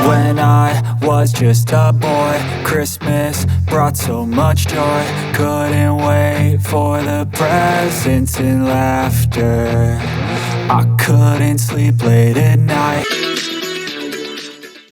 When I was just a boy, Christmas brought so much joy. Couldn't wait for the presents and laughter. I couldn't sleep late at night,